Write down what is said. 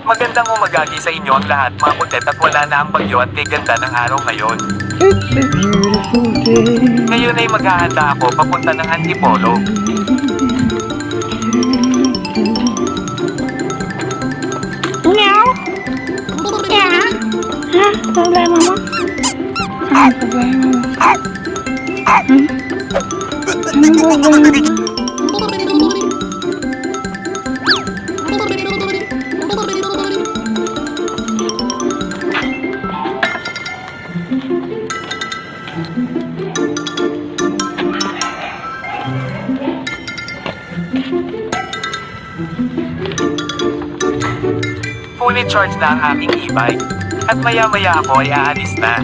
Magandang umagagi sa inyo ang lahat mga kutet at wala na ang bagyo at kay ganda ng araw ngayon. It's a beautiful day. Ngayon ay maghahanda ako papunta ng Antipolo. Meow. Yeah. Ha? Problema mo? Ano problema mo? Anong problema mo? Fully charged na ang aking e-bike. At maya-maya ako ay aalis na.